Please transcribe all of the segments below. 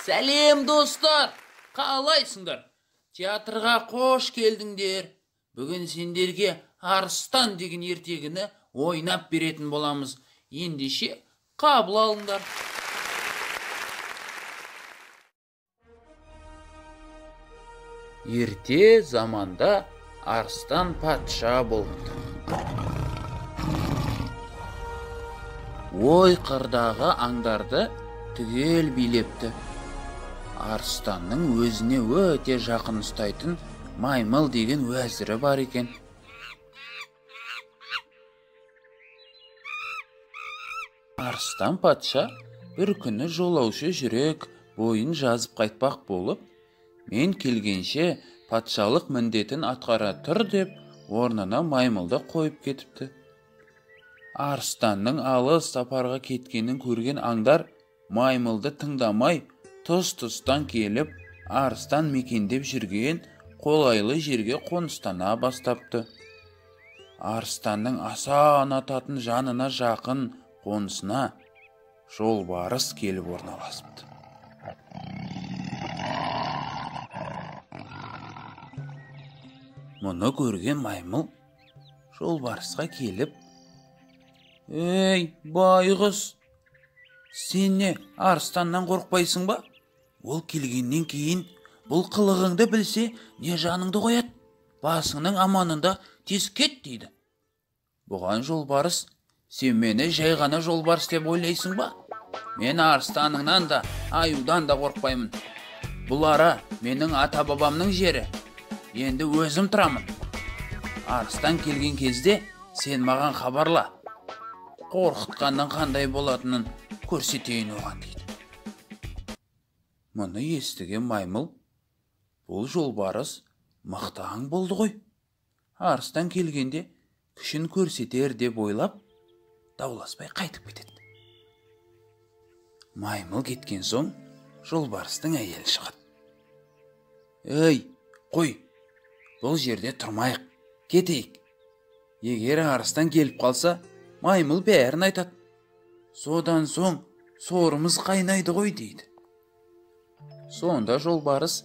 Сәлем достар, қалайсыңдар? Театрға қош келдіңдер. Бүгін сендерге Арыстан деген ертегіні ойнап беретін боламыз. Ендеше қабыл алыңдар. Ерте заманда Арыстан патша болды. Ой қырдағы аңдарды түгел билепті. Арыстанның өзіне өте жақын ұстайтын Маймыл деген уәзірі бар екен. Арыстан патша бір күні жолаушы жүрек бойын жазып қайтпақ болып, мен келгенше патшалық міндетін атқара тұр деп, орнына Маймылды қойып кетіпті. Арыстанның алыс сапарға кеткенін көрген аңдар Маймылды тыңдамай, тұс-тұстан келіп, Арыстан мекендеп жүрген қолайлы жерге қоныстана бастапты. Арыстанның аса ұнататын жанына жақын қонысына жолбарыс келіп орналасыпты. Мұны көрген Маймыл жолбарысқа келіп: «Ей, байғұс, сен не, арыстаннан қорықпайсың ба? Ол келгеннен кейін бұл қылығыңды білсе, не жаныңды қояды? Басыңның аманында тез кет» дейді. Бұған жолбарыс: «Сен мені жай ғана жолбарыс деп ойлайсың ба? Мен арыстаныңнан да, аюдан да қорықпаймын. Бұл ара менің ата-бабамның жері. Енді өзім тұрамын. Арыстан келген кезде сен маған хабарла. Қорқытқанның қандай болатынын көрсетейін оған» дейді. Мұны естіген Маймыл: «Бұл жолбарыс мықты аң болды ғой. Арыстан келгенде күшін көрсетер» деп ойлап, дауласпай қайтып кетеді. Маймыл кеткен соң жолбарыстың әйелі шығады. «Ей, қой, бұл жерде тұрмайық, кетейік. Егер арыстан келіп қалса, Маймыл бәрін айтады. Содан соң сорымыз қайнайды ғой» дейді. Сонда жолбарыс: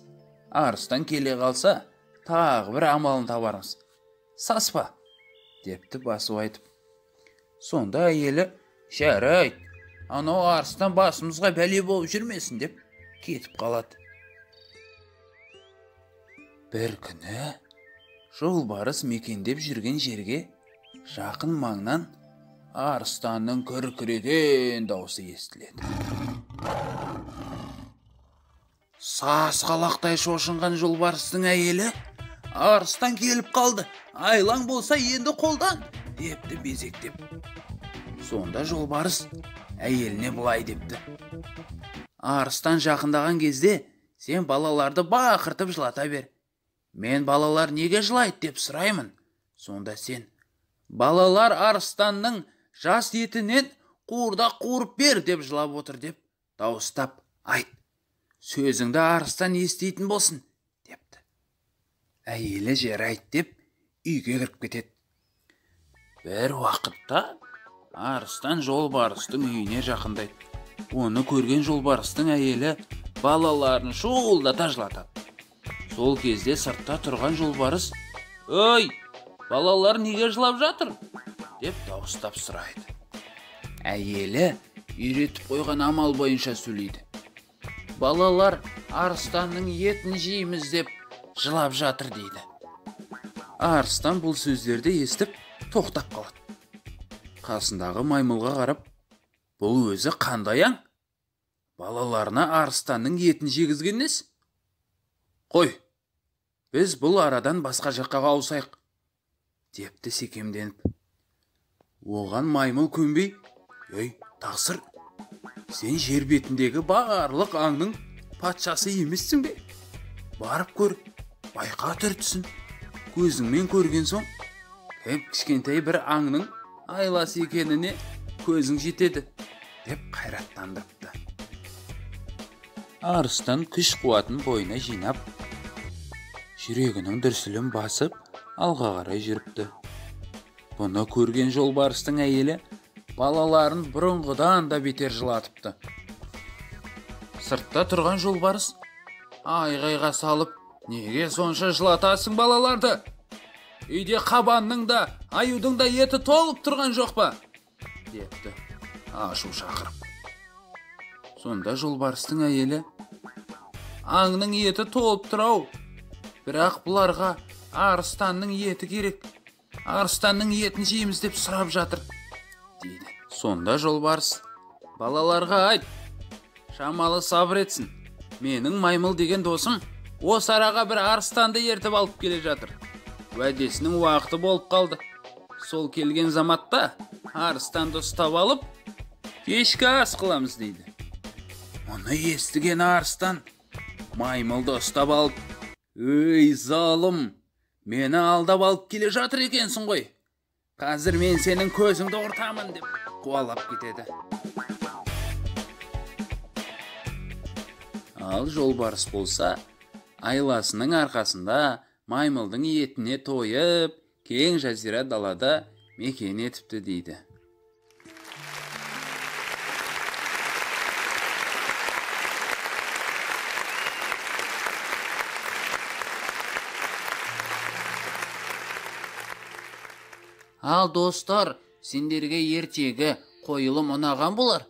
«Арыстан келе қалса, тағы бір амалын табармыз. Саспа» депті басу айтып. Сонда әйелі: «Жарайды, анау арыстан басымызға бәле болып жүрмесін» деп кетіп қалады. Бір күні жолбарыс мекендеп жүрген жерге жақын маңнан арыстанның күркіреген даусы естіледі. Сасқалақтай шошынған жолбарыстың әйелі: «Арыстан келіп қалды, айлаң болса енді қолдан» депті безектеп. Сонда жолбарыс әйеліне былай депті: «Арыстан жақындаған кезде сен балаларды бақыртып жылата бер. Мен балалар неге жылайды деп сұраймын. Сонда сен: балалар арыстанның жас етінен қуырдақ қуырып бер деп жылап отыр деп дауыстап айт. Сөзіңді арыстан еститін болсын» депті. Әйелі жарайды деп үйге кіріп кетеді. Бір уақытта арыстан жолбарыстың үйіне жақындайды. Оны көрген жолбарыстың әйелі балаларын шуылдата жылатады. Сол кезде сыртта тұрған жолбарыс: «Ой, балалар неге жылап жатыр?» деп дауыстап сұрайды. Әйелі үйретіп қойған амал бойынша сөйлейді: «Балалар арыстанның етін жейміз деп жылап жатыр» дейді. Арыстан бұл сөздерді естіп тоқтап қалады. Қасындағы Маймылға қарап: «Бұл өзі қандай аң? Балаларына арыстанның етін жегізген несі? Қой, біз бұл арадан басқа жаққа ауысайық» депті секемденіп. Оған Маймыл көнбей: «Ей, тақсыр, сен жер бетіндегі барлық аңның патшасы емессің бе? Барып көр, байқа түртсін. Көзіңмен көрген соң, кішкентай бір аңның айласы екеніне көзің жетеді» деп қайраттандырыпты. Арыстан күш қуатын бойына жинап, жүрегінің дүрсілін басып, алға қарай жүріпті. Бұны көрген жолбарыстың әйелі балаларын бұрынғыдан да бетер жылатыпты. Сыртта тұрған жолбарыс айғайға салып, неге сонша жылатасың балаларды? Үйде қабанның да, аюдың да еті толып тұрған жоқ па? Депті ашу шақырып. Сонда жолбарыстың әйелі: аңның еті толып тұрау, бірақ бұларға арыстанның еті керек. Арыстанның етін жейміз деп сұрап жатыр, дейді. Сонда жолбарыс: балаларға айт, шамалы сабыр етсін. Менің Маймыл деген досым осы араға бір арыстанды ертіп алып келе жатыр. Уәдесінің уақыты болып қалды. Сол келген заматта арыстанды ұстап алып, кешкі ас қыламыз, дейді. Оны естіген арыстан Маймылды ұстап алып: өй залым, мені алдап алып келе жатыр екенсің ғой. Қазір мен сенің көзіңді ұртамын, деп қуалап кетеді. Ал жолбарыс болса, айласының арқасында Маймылдың етіне тойып, кең жазира далада мекен етіпті, дейді. Ал достар, сендерге ертегі қойылым ұнаған болар.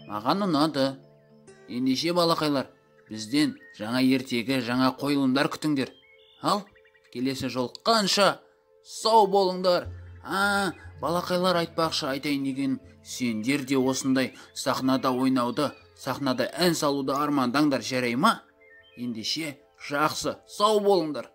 Маған ұнады. Ендеше балақайлар, бізден жаңа ертегі, жаңа қойылымдар күтіңдер. Ал келесі жолыққанша сау болыңдар. Балақайлар, айтпақшы, айтайын деген, сендер де осындай сахнада ойнауды, сахнада ән салуды армандаңдар, жарай ма? Ендеше жақсы, сау болыңдар.